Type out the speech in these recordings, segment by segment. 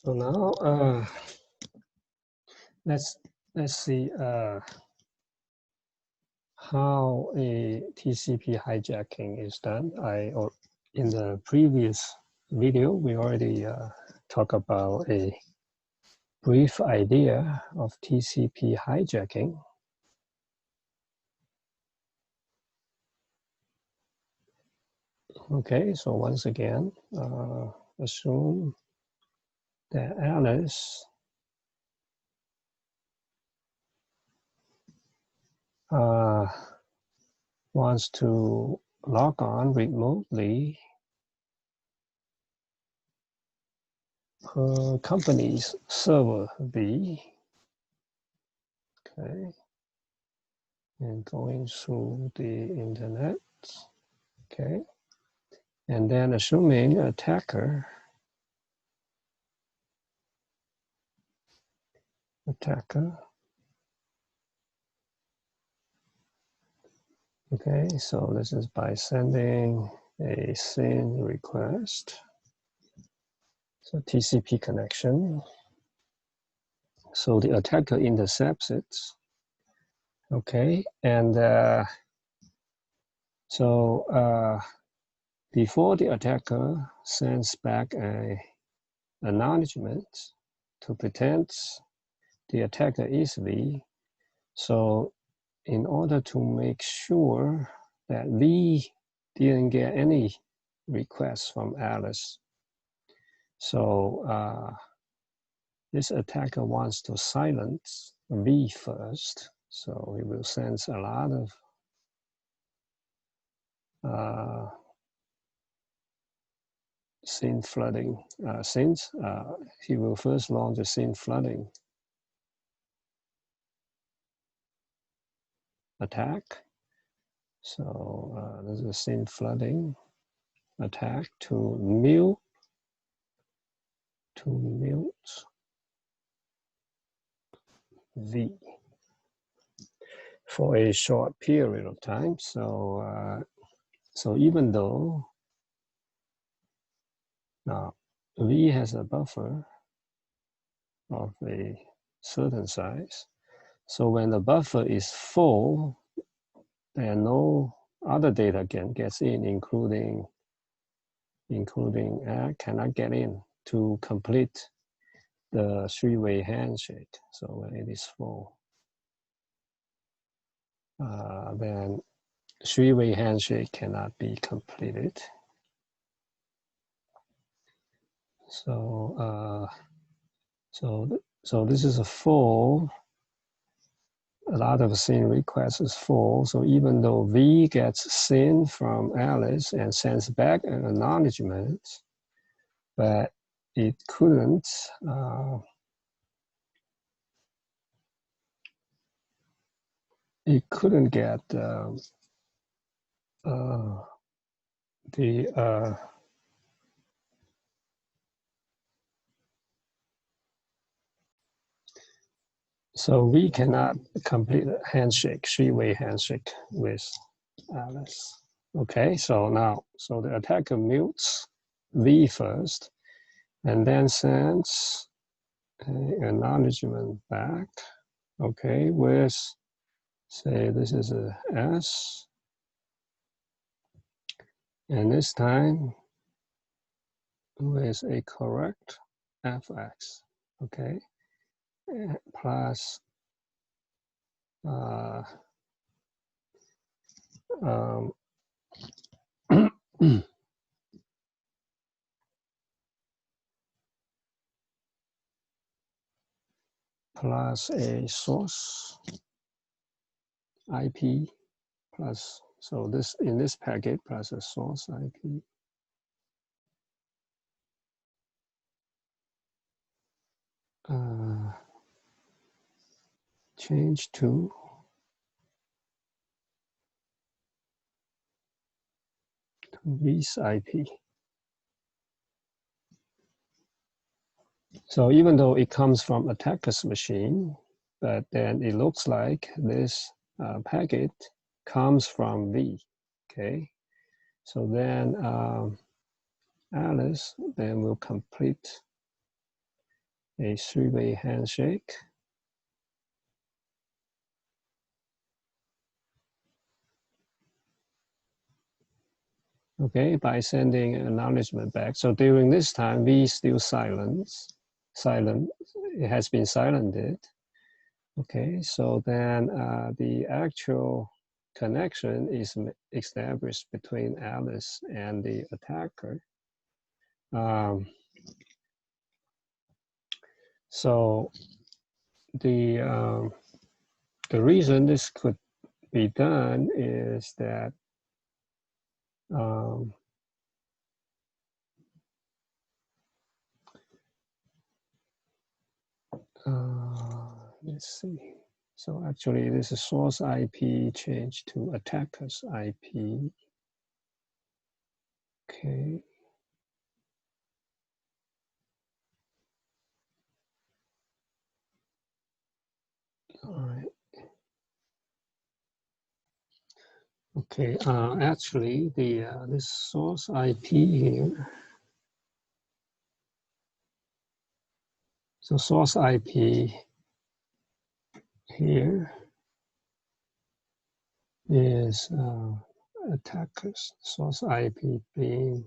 So now let's see how a TCP hijacking is done. In the previous video we already talked about a brief idea of TCP hijacking. Okay, so once again, assume that Alice wants to log on remotely her company's server B. Okay, and going through the internet. Okay, and then assuming attacker okay, so this is by sending a SYN request, so TCP connection. So the attacker intercepts it. Okay, and before the attacker sends back an acknowledgement to pretend the attacker is V, so in order to make sure that V didn't get any requests from Alice, so this attacker wants to silence V first, so he will send a lot of SYN flooding SYNs. He will first launch a SYN flooding attack. So there's a SYN flooding attack to mute V for a short period of time. So so even though now V has a buffer of a certain size, so when the buffer is full, and no other data gets in, including cannot get in to complete the three-way handshake. So when it is full, then three-way handshake cannot be completed. So so this is a full. A lot of SYN requests is full. So even though V gets SYN from Alice and sends back an acknowledgement, but it couldn't get so we cannot complete a handshake, three-way handshake with Alice. Okay, so now, so the attacker mutes V first, and then sends an acknowledgement back, okay, with, say, this is a S, and this time with a correct FX, okay, plus plus a source IP plus, so this in this packet plus a source IP. Change to this IP. So even though it comes from attacker's machine, but then it looks like this packet comes from V, okay? So then Alice then will complete a three-way handshake. Okay, by sending acknowledgement back. So during this time, V is still silent. It has been silenced. Okay, so then the actual connection is established between Alice and the attacker. So the reason this could be done is that let's see. So actually, this is source IP changed to attacker's IP. Okay. All right. Okay. Actually, the this source IP here. So source IP here is attackers. Source IP being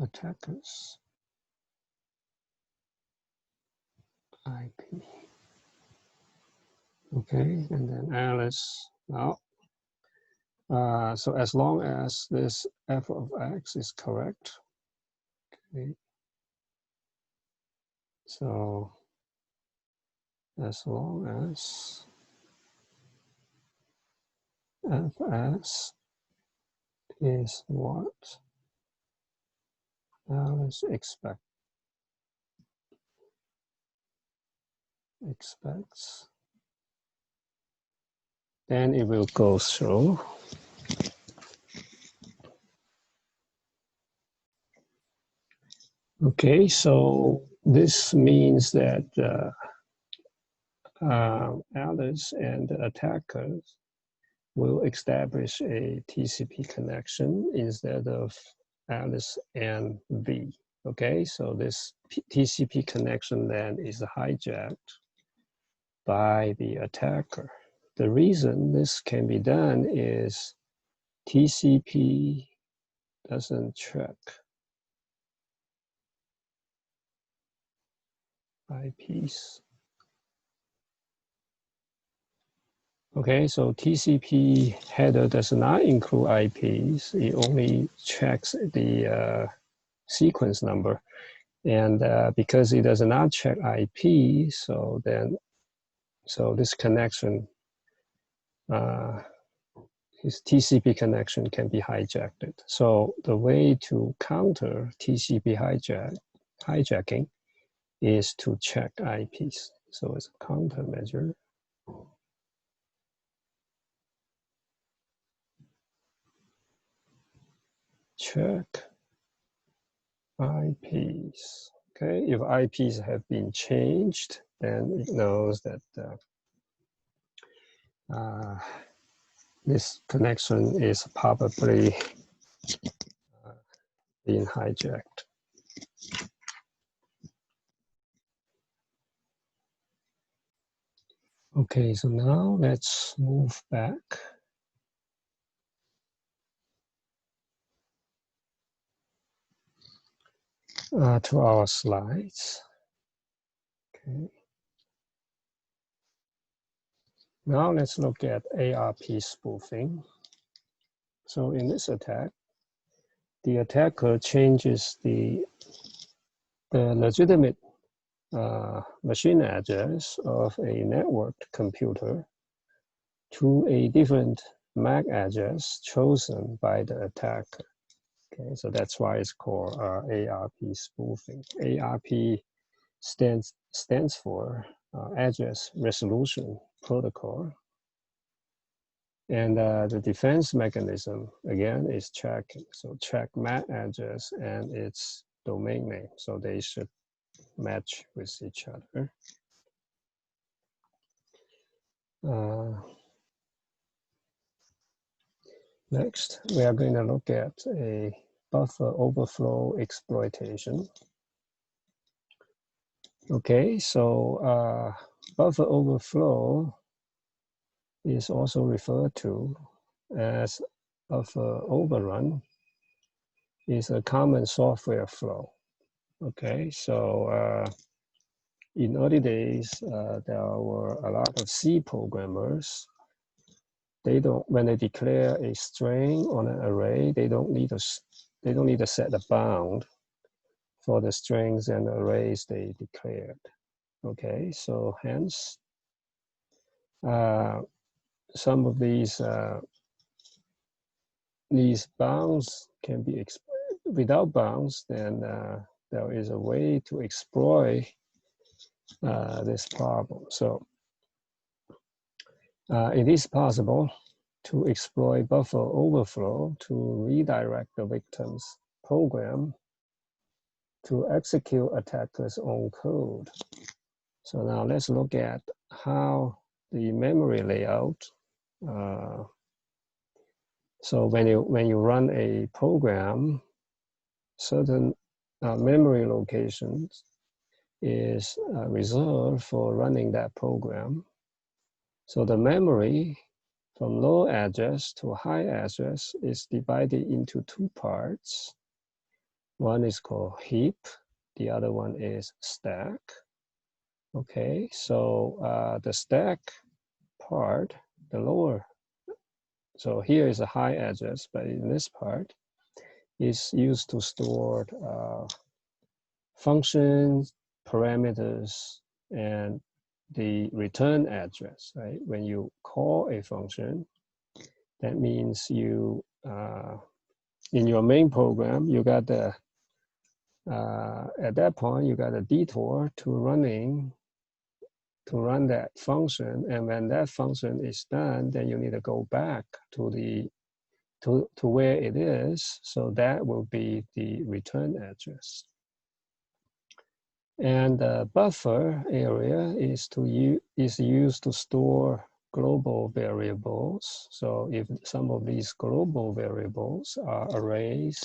attackers IP. Okay, and then Alice now. So as long as this f of x is correct, okay. So as long as fs is what Alice expects, then it will go through. Okay, so this means that Alice and the attackers will establish a TCP connection instead of Alice and V. Okay, so this TCP connection then is hijacked by the attacker. The reason this can be done is TCP doesn't check IPs. Okay, so TCP header does not include IPs. It only checks the sequence number. And because it does not check IP, so this connection, his TCP connection can be hijacked. So the way to counter TCP hijacking is to check IPs. So it's a countermeasure. Check IPs. Okay, if IPs have been changed, then it knows that this connection is probably being hijacked. Okay, so now let's move back to our slides. Okay. Now let's look at ARP spoofing. So in this attack, the attacker changes the legitimate machine address of a networked computer to a different MAC address chosen by the attacker. Okay, so that's why it's called ARP spoofing. ARP stands for address resolution protocol. And the defense mechanism, again, is checking. So check MAC address and its domain name. So they should match with each other. Next, we are going to look at a buffer overflow exploitation. Okay, so buffer overflow is also referred to as buffer overrun. Is a common software flow. Okay, so in early days, there were a lot of C programmers. They don't, when they declare a string on an array, they don't need to set a bound for the strings and arrays they declared. Okay, so hence, some of these bounds can be without bounds. Then there is a way to exploit this problem. So it is possible to exploit buffer overflow to redirect the victim's program to execute attacker's own code. So now let's look at how the memory layout. So when you run a program, certain memory locations is reserved for running that program. So the memory from low address to high address is divided into two parts. One is called heap, the other one is stack. Okay, so the stack part, the lower, so here is a high address, but in this part is used to store functions, parameters, and the return address, right? When you call a function, that means you, in your main program, you got the, at that point, you got a detour to run that function. And when that function is done, then you need to go back to to where it is. So that will be the return address. And the buffer area is used to store global variables. So if some of these global variables are arrays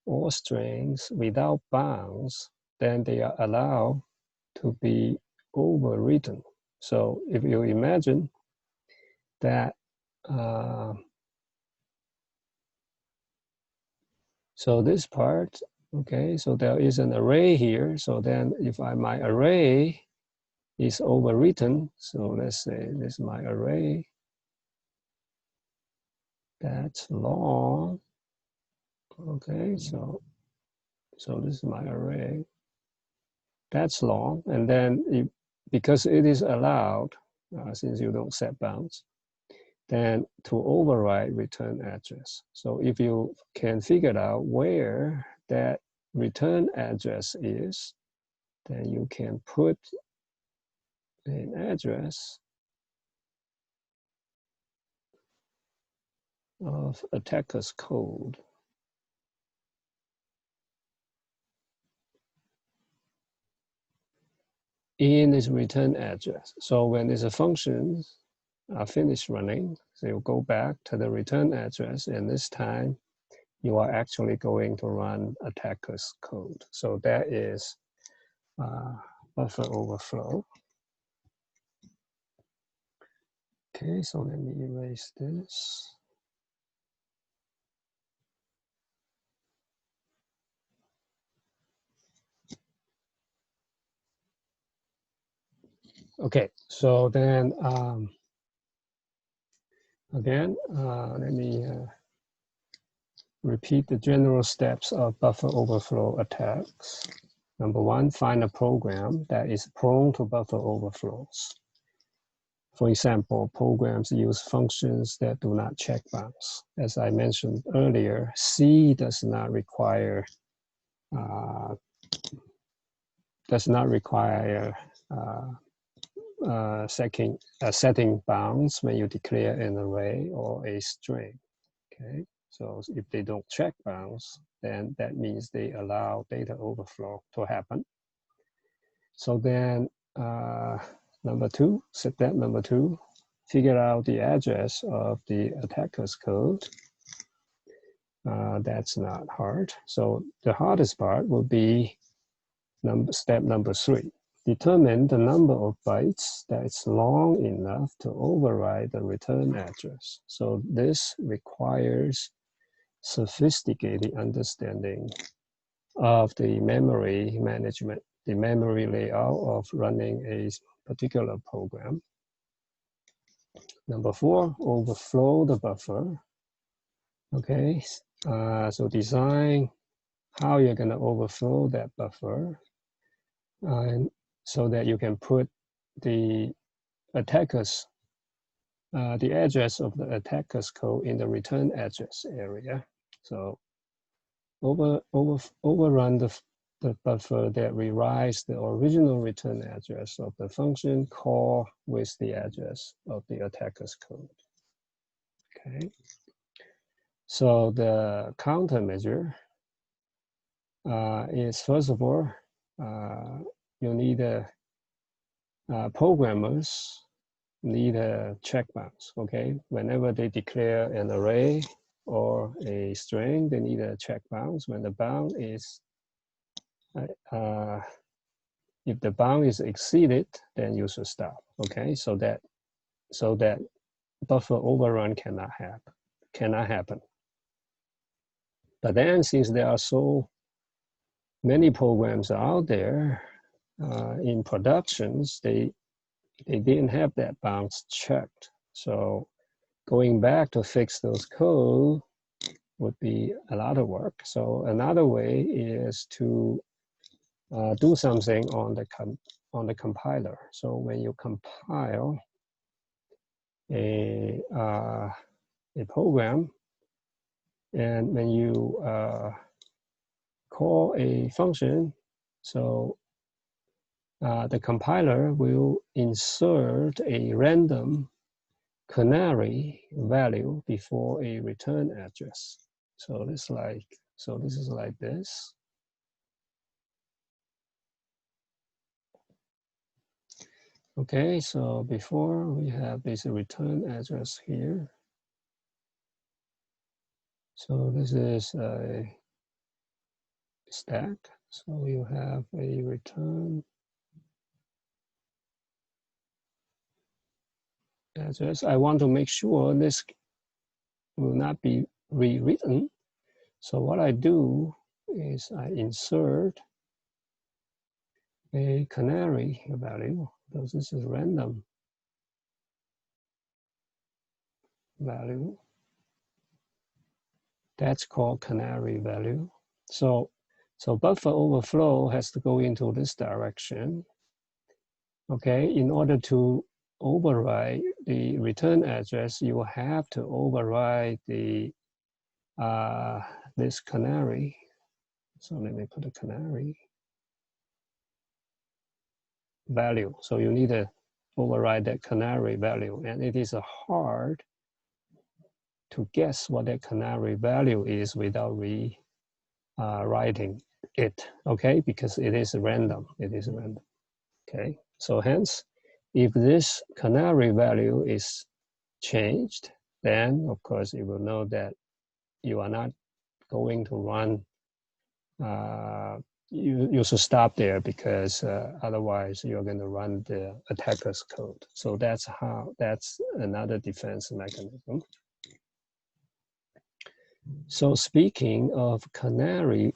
or strings without bounds, then they are allowed to be overwritten. So if you imagine that, so this part, okay, so there is an array here. So then if my array is overwritten, so let's say this is my array, that's long. Okay, so this is my array, that's long. And then because it is allowed, since you don't set bounds, then to override return address. So if you can figure out where that return address is, then you can put an address of attacker's code. In this return address. So when these functions are finished running, so you go back to the return address, and this time you are actually going to run attacker's code. So that is buffer overflow. Okay, so let me erase this. Okay, so then again, let me repeat the general steps of buffer overflow attacks. Number one, find a program that is prone to buffer overflows. For example, programs use functions that do not check bounds. As I mentioned earlier, C does not require setting bounds when you declare an array or a string. Okay, so if they don't check bounds, then that means they allow data overflow to happen. So then step number two, figure out the address of the attacker's code. That's not hard. So the hardest part will be step number 3. Determine the number of bytes that's long enough to override the return address. So this requires sophisticated understanding of the memory management, the memory layout of running a particular program. Number 4, overflow the buffer. Okay, so design how you're going to overflow that buffer, and so that you can put the attackers, the address of the attacker's code in the return address area. So overrun the buffer that rewrites the original return address of the function call with the address of the attacker's code. Okay. So the countermeasure is, first of all, you need programmers need a check bounce. Okay, whenever they declare an array or a string, they need a check bounce. When the bound is if the bound is exceeded, then you should stop. Okay, so that buffer overrun cannot happen. But then, since there are so many programs out there in productions, they didn't have that bounds checked. So going back to fix those code would be a lot of work. So another way is to do something on the compiler. So when you compile a program, and when you call a function, so the compiler will insert a random canary value before a return address. So this is like this. Okay, so before we have this return address here. So this is a stack. So you have a return address. I want to make sure this will not be rewritten. So what I do is I insert a canary value, because this is random value. That's called canary value. So buffer overflow has to go into this direction. Okay, in order to override the return address, you have to override the this canary. So let me put a canary value. So you need to override that canary value, and it is hard to guess what that canary value is without rewriting it. Okay, because it is random. It is random. Okay, so hence, if this canary value is changed, then of course you will know that you are not going to run. You should stop there, because otherwise you're going to run the attacker's code. So that's another defense mechanism. So speaking of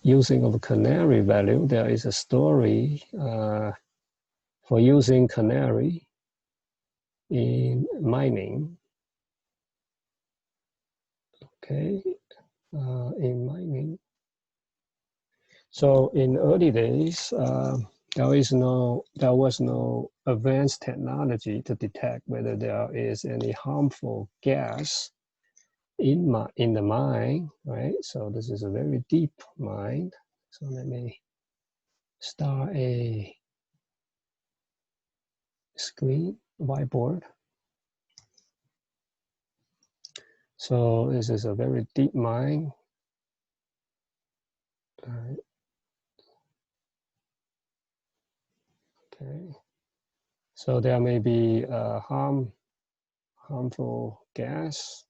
using of canary value, there is a story for using canary in mining. Okay, in mining. So in early days, there was no advanced technology to detect whether there is any harmful gas in the mine, right? So this is a very deep mine. So let me start a screen whiteboard. So this is a very deep mine. All right. Okay. So there may be harmful gas.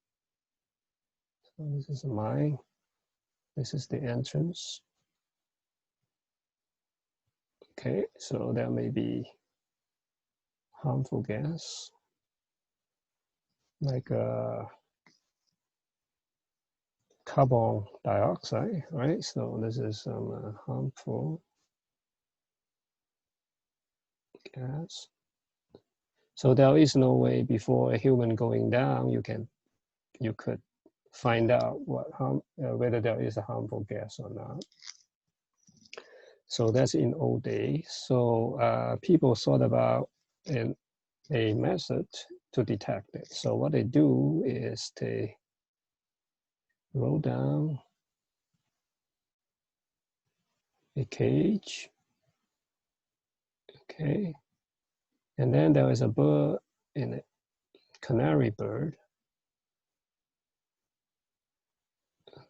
So this is a mine. This is the entrance. Okay, so there may be harmful gas, like carbon dioxide, right? So this is some harmful gas. So there is no way before a human going down, you could find out whether there is a harmful gas or not. So that's in old days. So people thought about a method to detect it. So what they do is they roll down a cage, okay, and then there is a bird in it, canary bird,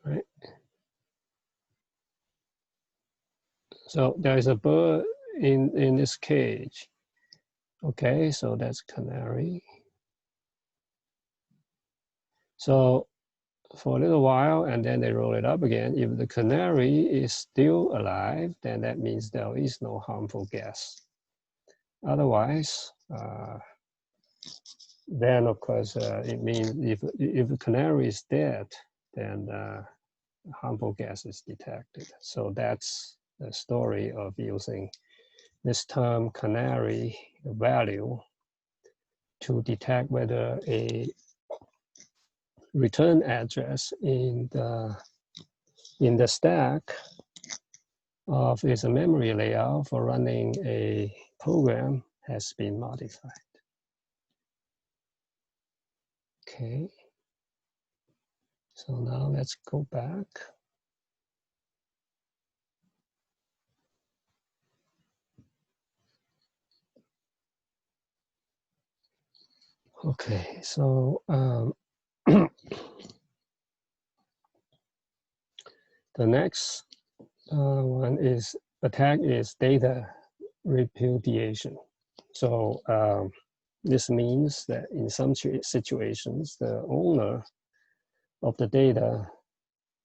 right? So there is a bird in this cage, okay, so that's canary. So for a little while, and then they roll it up again. If the canary is still alive, then that means there is no harmful gas. Otherwise, then of course it means if the canary is dead, then harmful gas is detected. So that's the story of using this term canary value to detect whether a return address in the stack of is a memory layout for running a program has been modified. Okay, so now let's go back. Okay, so the next one is attack is data repudiation. So this means that in some situations, the owner of the data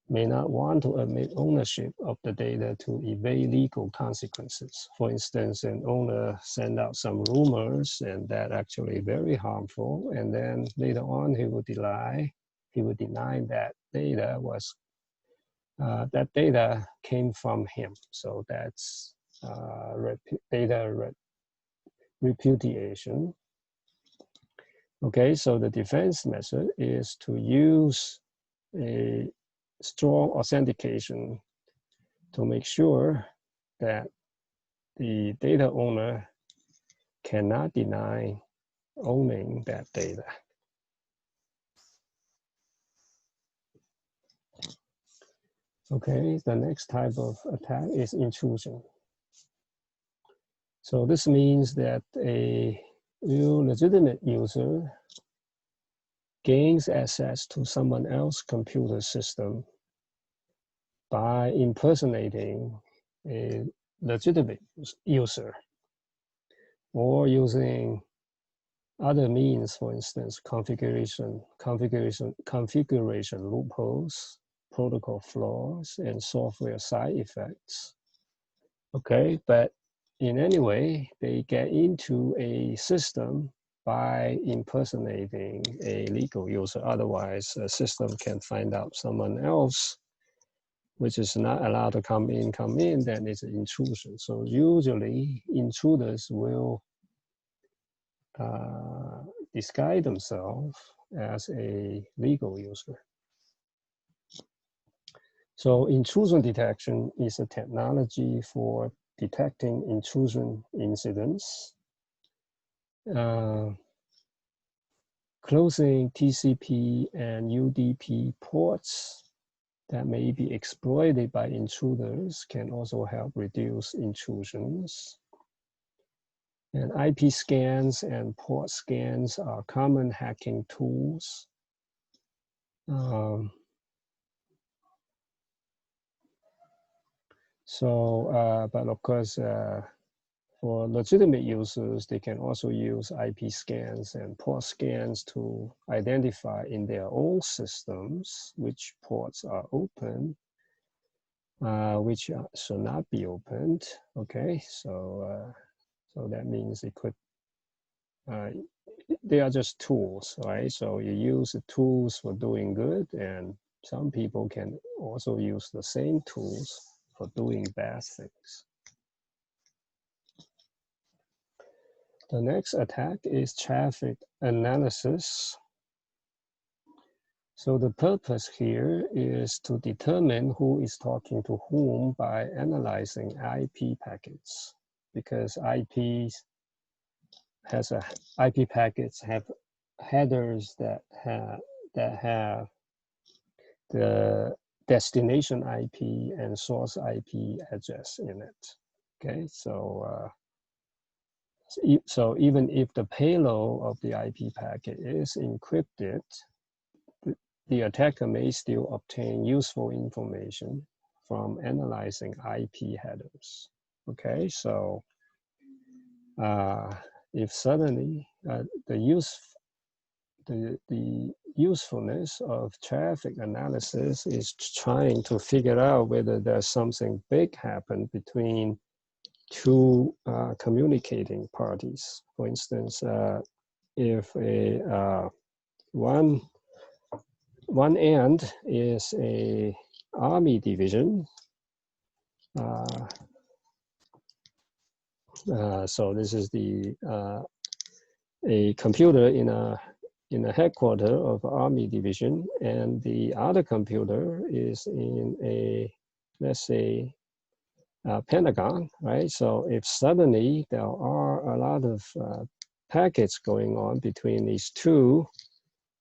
may not want to admit ownership of the data to evade legal consequences. For instance, an owner sent out some rumors and that actually very harmful, and then later on he would deny that data was that data came from him. So that's data repudiation. Okay, so the defense method is to use a strong authentication to make sure that the data owner cannot deny owning that data. Okay, the next type of attack is intrusion. So this means that a real legitimate user gains access to someone else's computer system by impersonating a legitimate user or using other means, for instance, configuration loopholes, protocol flaws, and software side effects. Okay, but in any way, they get into a system by impersonating a legal user. Otherwise, a system can find out someone else which is not allowed to come in, then it's an intrusion. So usually intruders will disguise themselves as a legal user. So intrusion detection is a technology for detecting intrusion incidents. Closing TCP and UDP ports that may be exploited by intruders can also help reduce intrusions. And IP scans and port scans are common hacking tools. But of course, for legitimate users, they can also use IP scans and port scans to identify in their own systems which ports are open which should not be opened. Okay, so that means it could. They are just tools, right? So you use the tools for doing good, and some people can also use the same tools for doing bad things. The next attack is traffic analysis. So the purpose here is to determine who is talking to whom by analyzing IP packets, because IP packets have headers that have the destination IP and source IP address in it. Okay, so even if the payload of the IP packet is encrypted, the attacker may still obtain useful information from analyzing IP headers. Okay, so if suddenly the usefulness of traffic analysis is trying to figure out whether there's something big happened between two communicating parties. For instance, if one end is a army division, so this is a computer in a headquarter of army division, and the other computer is in a, let's say, Pentagon, right? So if suddenly there are a lot of packets going on between these two,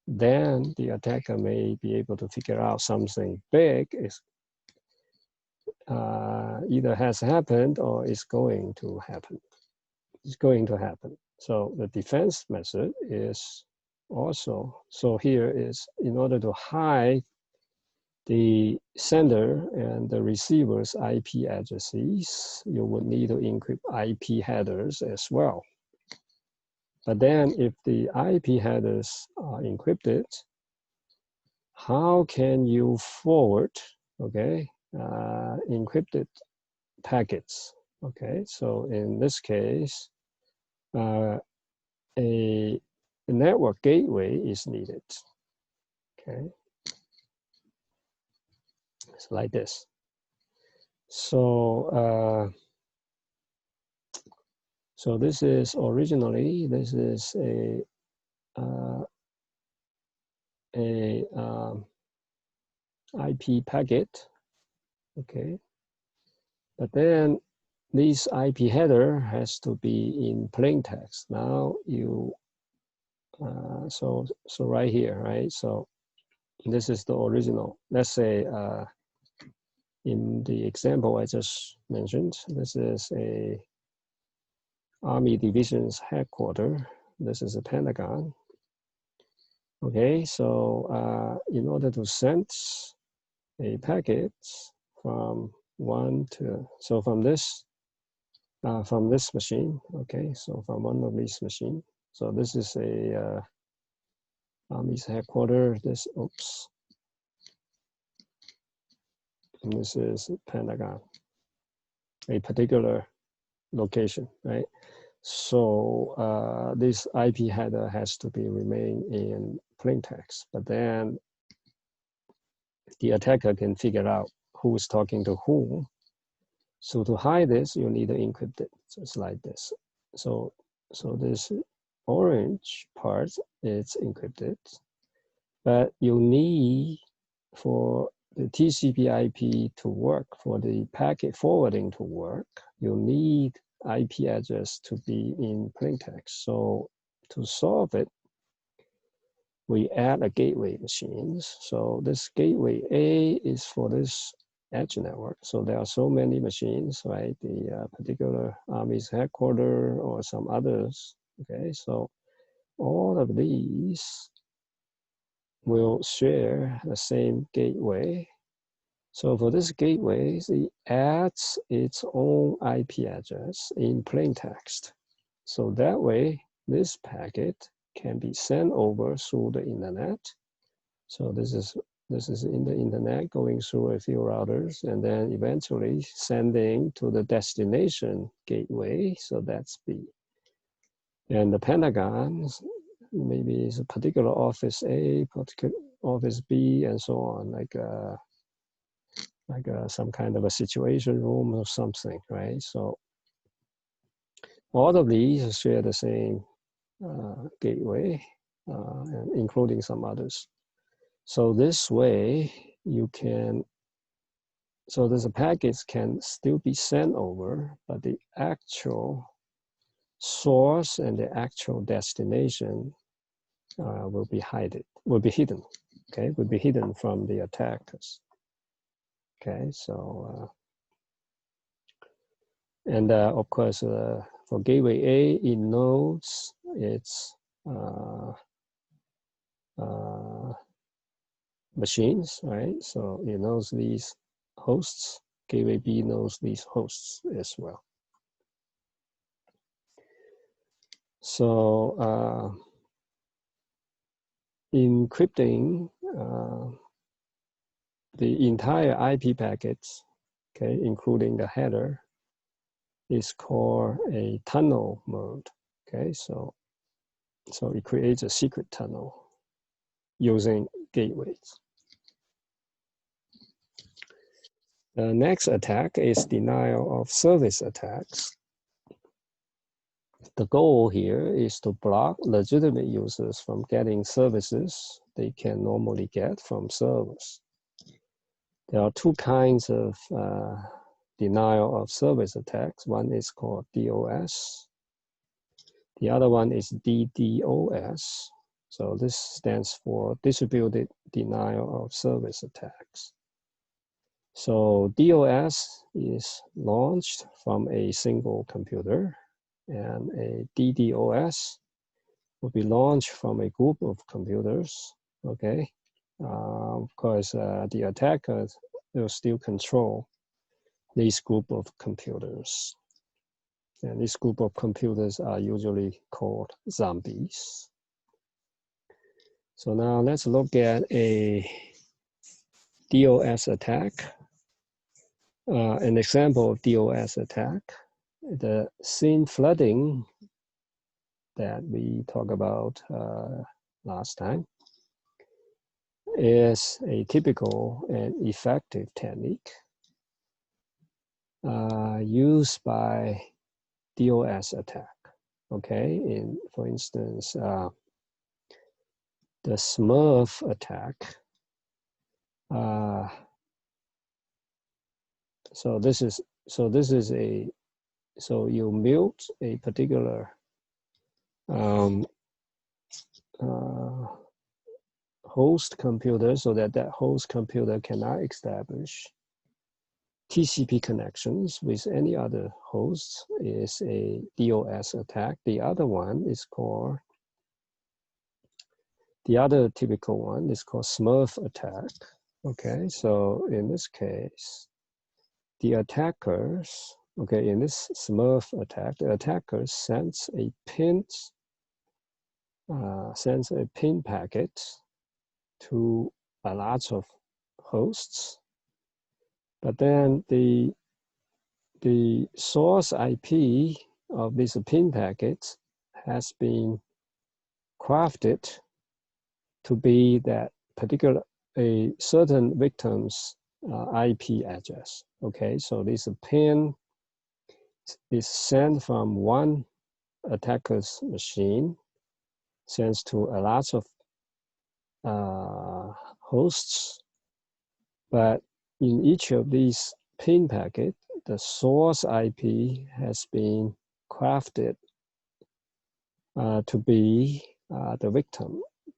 then the attacker may be able to figure out something big is either has happened or is going to happen. It's going to happen. So the defense method is also, so here is, in order to hide the sender and the receiver's IP addresses, you would need to encrypt IP headers as well. But then if the IP headers are encrypted, how can you forward, okay, encrypted packets? Okay, so in this case, a network gateway is needed. Okay, it's like this. So so this is originally, this is a IP packet, okay, but then this IP header has to be in plain text. Now you so right here, right? So this is the original. Let's say in the example I just mentioned, this is a Army Division's headquarters. This is a Pentagon. Okay, so in order to send a packet from one to, so from this machine, okay, so from one of these machines. So this is a Army's headquarters, this, oops. And this is Pentagon, a particular location, right? So this IP header has to be remain in plain text, but then the attacker can figure out who is talking to whom. So to hide this, you need to encrypt it, just like this. So this orange part is encrypted, but you need, for the TCP/IP to work, for the packet forwarding to work, you need IP address to be in plain text. So to solve it, we add a gateway machines. So this gateway A is for this edge network. So there are so many machines, right? The particular Army's headquarters or some others. Okay, so all of these will share the same gateway. So for this gateway, it adds its own IP address in plain text. So that way, this packet can be sent over through the internet. So this is This is in the internet going through a few routers and then eventually sending to the destination gateway. So that's B. And the Pentagon, maybe it's a particular office A, particular office B, and so on, like some kind of a situation room or something, right? So all of these share the same gateway, and including some others. So this way you can, so there's a packet can still be sent over, but the actual source and the actual destination will be hidden, okay, will be hidden from the attackers. Okay, so, and of course, for gateway A, it knows its machines, right? So it knows these hosts. Gateway B knows these hosts as well. So encrypting the entire IP packets, okay, including the header, is called a tunnel mode. Okay, so it creates a secret tunnel using gateways. The next attack is denial of service attacks. The goal here is to block legitimate users from getting services they can normally get from servers. There are two kinds of denial of service attacks. One is called DOS. The other one is DDoS. So this stands for distributed denial of service attacks. So DOS is launched from a single computer, and a DDoS will be launched from a group of computers, okay? Of course, the attackers will still control this group of computers. And this group of computers are usually called zombies. So now let's look at a DOS attack. An example of DOS attack, the scene flooding that we talked about last time is a typical and effective technique used by DOS attack. Okay, for instance, the Smurf attack. So you mute a particular host computer so that host computer cannot establish TCP connections with any other hosts, is a DOS attack. The other typical one is called Smurf attack. Okay, so in this case, the attackers, okay, in this Smurf attack, the attacker sends a pin packet to a lot of hosts, but then the source IP of this pin packet has been crafted to be that particular, a certain victim's IP address. Okay, so this pin is sent from one attacker's machine, sends to a lot of hosts, but in each of these pin packets, the source IP has been crafted to be the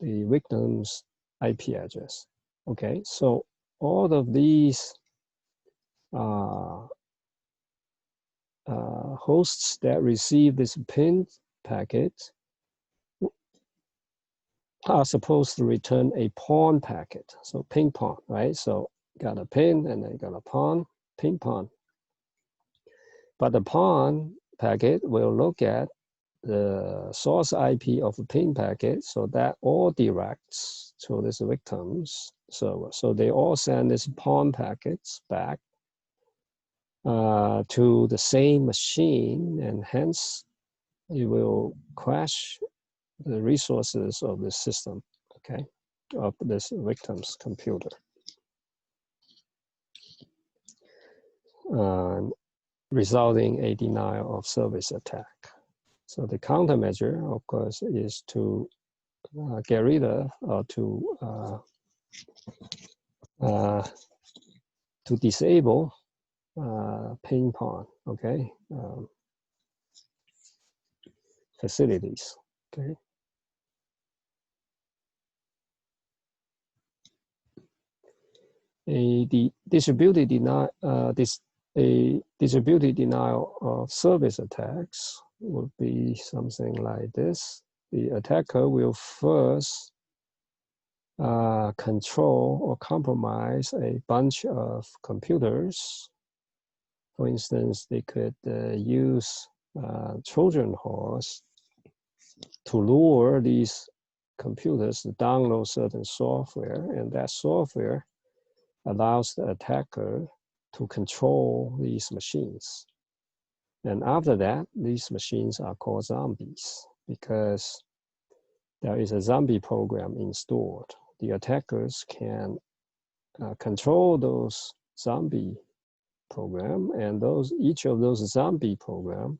victim's IP address. Okay, so all of these hosts that receive this pin packet are supposed to return a pawn packet. So ping pong, right? So got a pin and then got a pawn, ping pong. But the pawn packet will look at the source IP of the pin packet, so that all directs to this victim's server. So they all send these pawn packets back to the same machine, and hence it will crash the resources of the system, okay, of this victim's computer. Resulting a denial of service attack. So the countermeasure, of course, is to get rid of or to disable ping pong, okay, facilities, okay. A distributed denial of service attacks would be something like this. The attacker will first control or compromise a bunch of computers. For instance, they could use Trojan Horse to lure these computers to download certain software, and that software allows the attacker to control these machines. And after that, these machines are called zombies because there is a zombie program installed. The attackers can control those zombie program, and each of those zombie program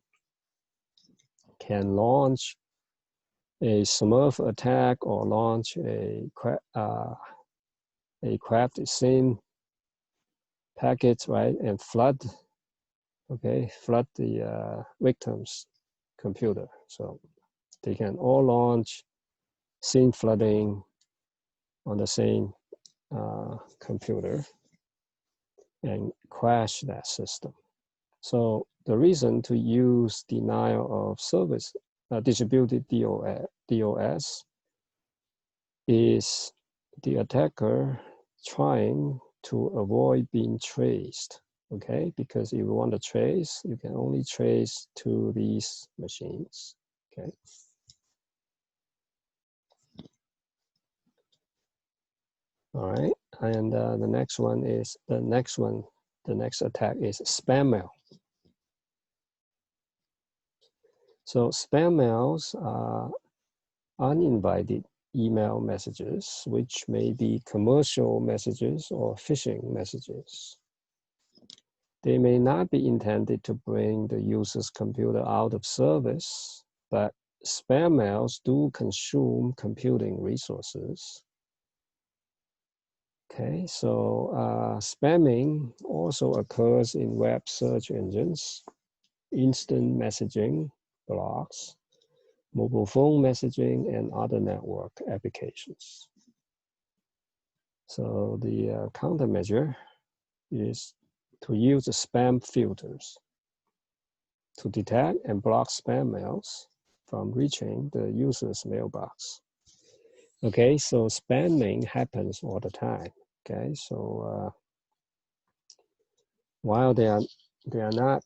can launch a Smurf attack or launch a crafted scene packets, right, and flood the victim's computer. So they can all launch scene flooding on the same computer and crash that system. So the reason to use denial of service, distributed DOS, is the attacker trying to avoid being traced, okay? Because if you want to trace, you can only trace to these machines, okay? All right, and the next attack is spam mail. So spam mails are uninvited email messages, which may be commercial messages or phishing messages. They may not be intended to bring the user's computer out of service, but spam mails do consume computing resources. Okay, so spamming also occurs in web search engines, instant messaging, blogs, mobile phone messaging, and other network applications. So the countermeasure is to use the spam filters to detect and block spam mails from reaching the user's mailbox. Okay, so spamming happens all the time. Okay, so while they are not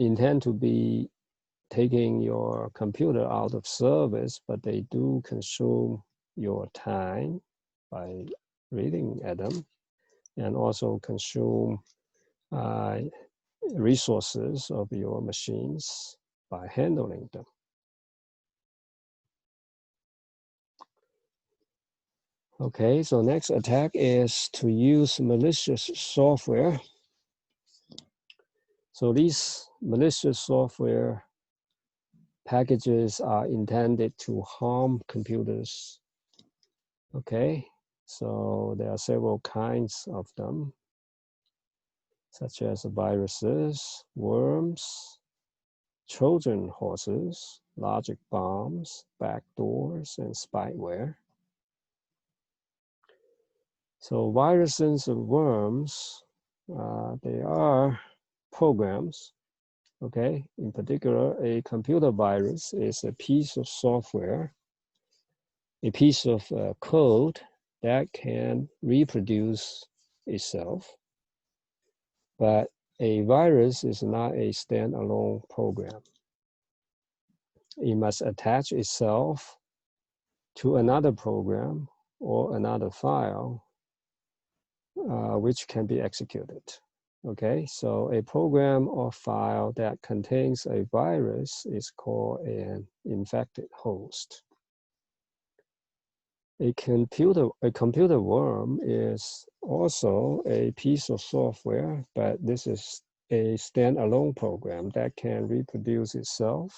intend to be taking your computer out of service, but they do consume your time by reading at them, and also consume resources of your machines by handling them. Okay, so next attack is to use malicious software. So these malicious software packages are intended to harm computers. Okay, so there are several kinds of them, such as viruses, worms, Trojan horses, logic bombs, backdoors, and spyware. So viruses and worms, they are programs, okay? In particular, a computer virus is a piece of software, a piece of code that can reproduce itself. But a virus is not a standalone program. It must attach itself to another program or another file which can be executed. Okay, so a program or file that contains a virus is called an infected host. A computer worm is also a piece of software, but this is a standalone program that can reproduce itself.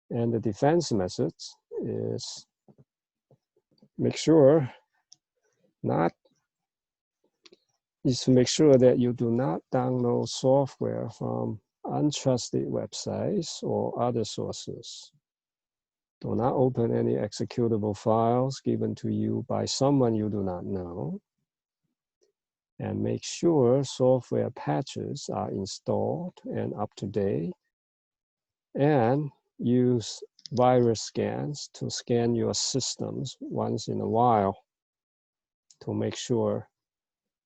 And the defense method is to make sure that you do not download software from untrusted websites or other sources. Do not open any executable files given to you by someone you do not know. And make sure software patches are installed and up to date. And use virus scans to scan your systems once in a while to make sure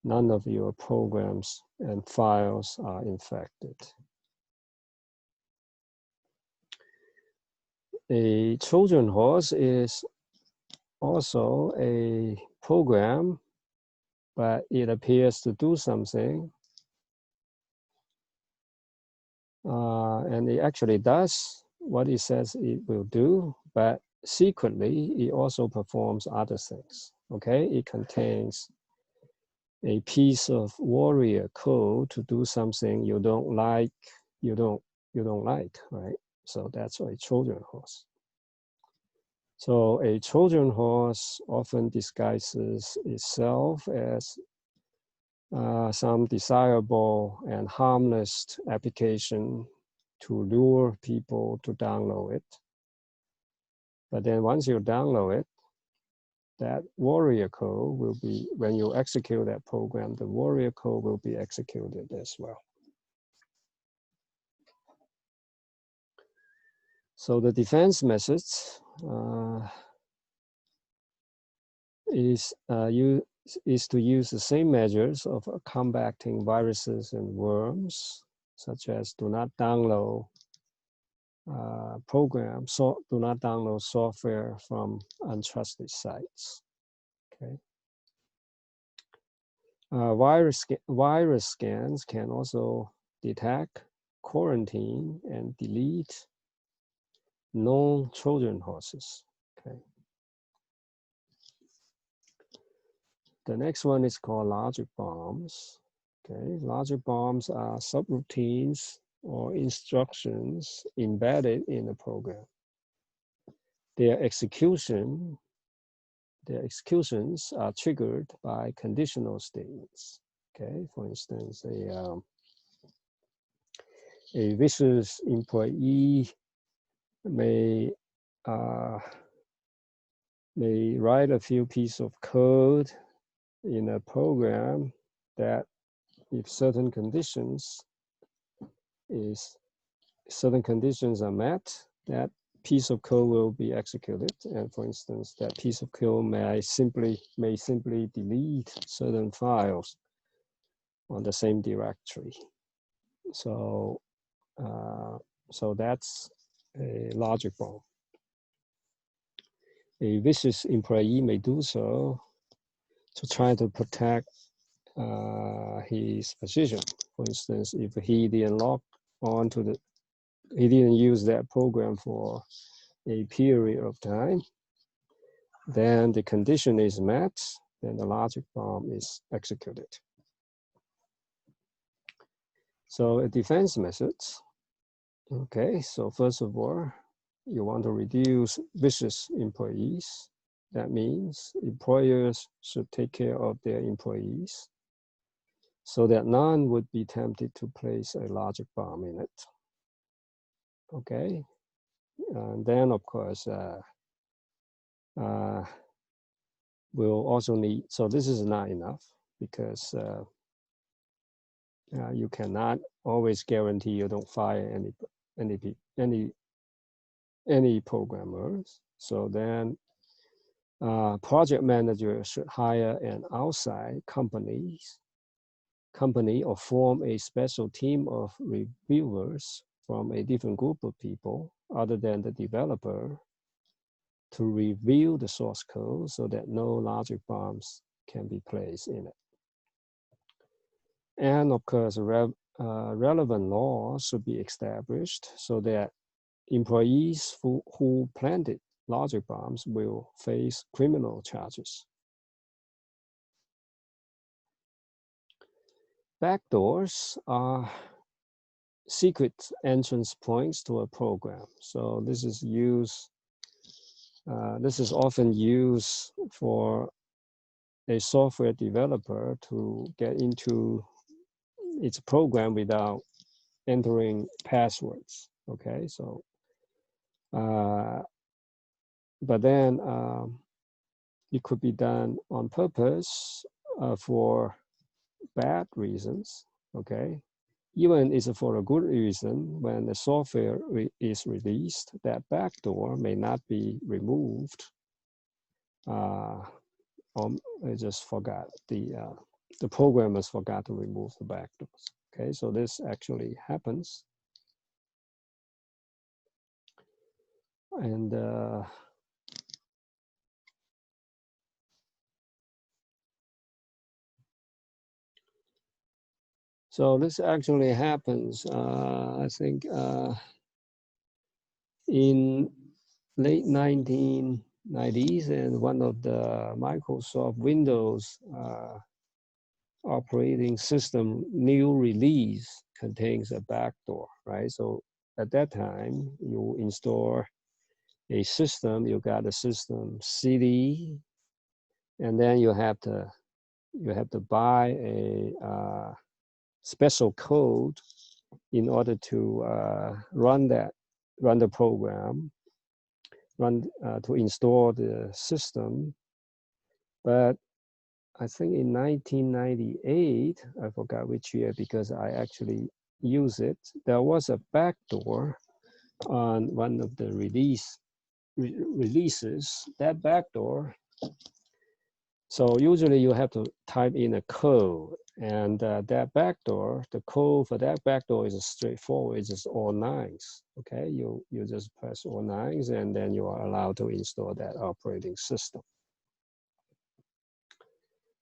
none of your programs and files are infected. A Trojan Horse is also a program, but it appears to do something. And it actually does what it says it will do, but secretly, it also performs other things. Okay, it contains a piece of warrior code to do something you don't like, right? So that's a Trojan horse. So a Trojan horse often disguises itself as some desirable and harmless application to lure people to download it. But then once you download it, that warrior code will be, when you execute that program, the warrior code will be executed as well. So the defense methods is to use the same measures of combating viruses and worms, such as do not download programs, so do not download software from untrusted sites. Okay. Virus scans can also detect, quarantine, and delete known Trojan horses. Okay. The next one is called logic bombs. Okay, logic bombs are subroutines or instructions embedded in a program. Their executions are triggered by conditional statements. Okay, for instance, a vicious employee may write a few pieces of code in a program that, if certain conditions are met, that piece of code will be executed. And for instance, that piece of code may simply delete certain files on the same directory. So that's a logic bomb. A vicious employee may do so to try to protect his position. For instance, if he didn't log on to he didn't use that program for a period of time, then the condition is met, then the logic bomb is executed. So a defense methods. Okay, so first of all, you want to reduce vicious employees. That means employers should take care of their employees so that none would be tempted to place a logic bomb in it. Okay, and then of course, we'll also need, so this is not enough because you cannot always guarantee you don't fire any programmers. So then project manager should hire an outside company or form a special team of reviewers from a different group of people other than the developer to review the source code so that no logic bombs can be placed in it. And of course, relevant laws should be established so that employees who planted logic bombs will face criminal charges. Backdoors are secret entrance points to a program. So this is often used for a software developer to get into its program without entering passwords. Okay, so but then it could be done on purpose for bad reasons. Okay, even if it's for a good reason, when the software is released, that backdoor may not be removed. I just forgot the programmers forgot to remove the backdoors. Okay, so this actually happens, and so this actually happens. I think in late 1990s, and one of the Microsoft Windows operating system new release contains a backdoor, right? So at that time, you install a system, you got a system CD, and then you have to buy a special code in order to run the program, to install the system. But I think in 1998, I forgot which year because I actually use it, there was a backdoor on one of the releases. That backdoor, so usually you have to type in a code, and that backdoor, the code for that backdoor is straightforward. It's just all nines. Okay, you just press all nines, and then you are allowed to install that operating system.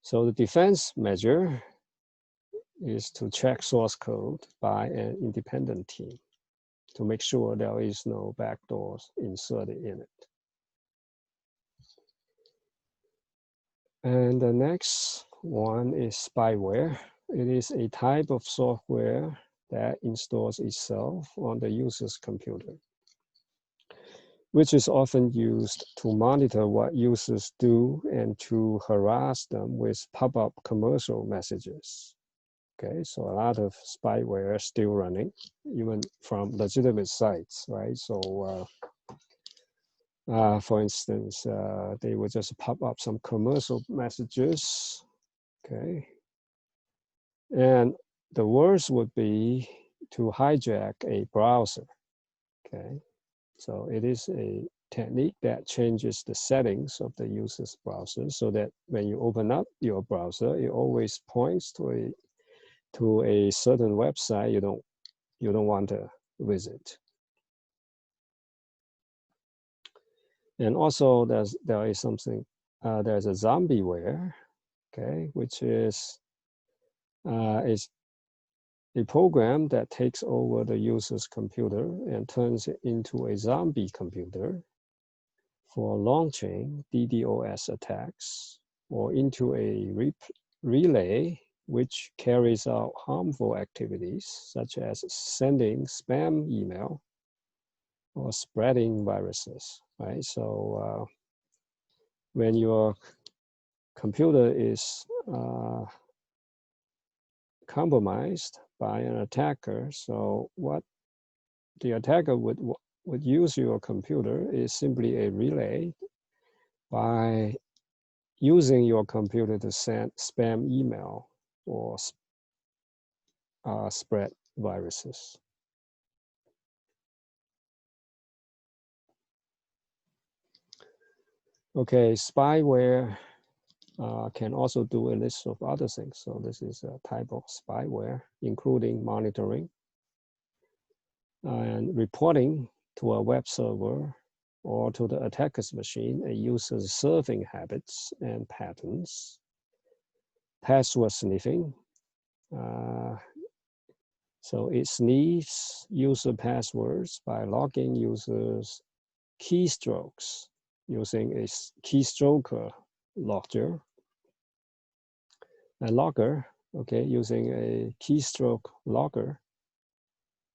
So the defense measure is to check source code by an independent team to make sure there is no backdoors inserted in it. And the next one is spyware. It is a type of software that installs itself on the user's computer, which is often used to monitor what users do and to harass them with pop-up commercial messages. Okay, so a lot of spyware is still running, even from legitimate sites, right? So for instance, they would just pop up some commercial messages, okay? And the worst would be to hijack a browser, okay? So it is a technique that changes the settings of the user's browser so that when you open up your browser, it always points to a certain website you don't want to visit. And also there's a zombieware, okay, which is a program that takes over the user's computer and turns it into a zombie computer for launching DDoS attacks, or into a relay which carries out harmful activities such as sending spam email or spreading viruses, right? So when your computer is compromised by an attacker, so what the attacker would use your computer is simply a relay by using your computer to send spam email or spread viruses. Okay, spyware can also do a list of other things. So this is a type of spyware, including monitoring and reporting to a web server or to the attacker's machine a user's surfing habits and patterns, password sniffing. So it sniffs user passwords by logging users' keystrokes using a keystroke logger. A logger, okay, using a keystroke logger.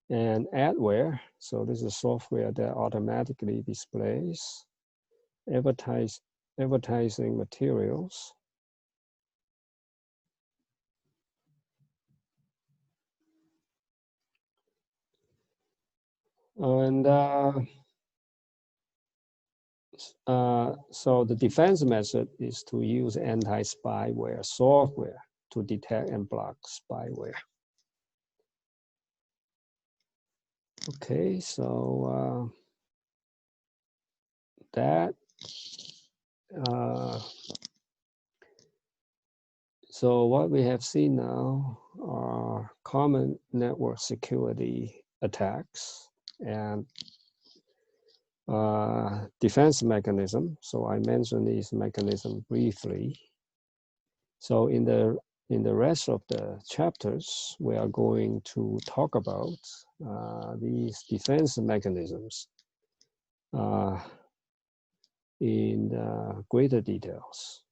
And adware, so this is software that automatically displays advertising materials. And so the defense method is to use anti-spyware software to detect and block spyware. Okay, so so what we have seen now are common network security attacks and defense mechanism. So I mentioned these mechanisms briefly. So in the rest of the chapters, we are going to talk about these defense mechanisms in greater details.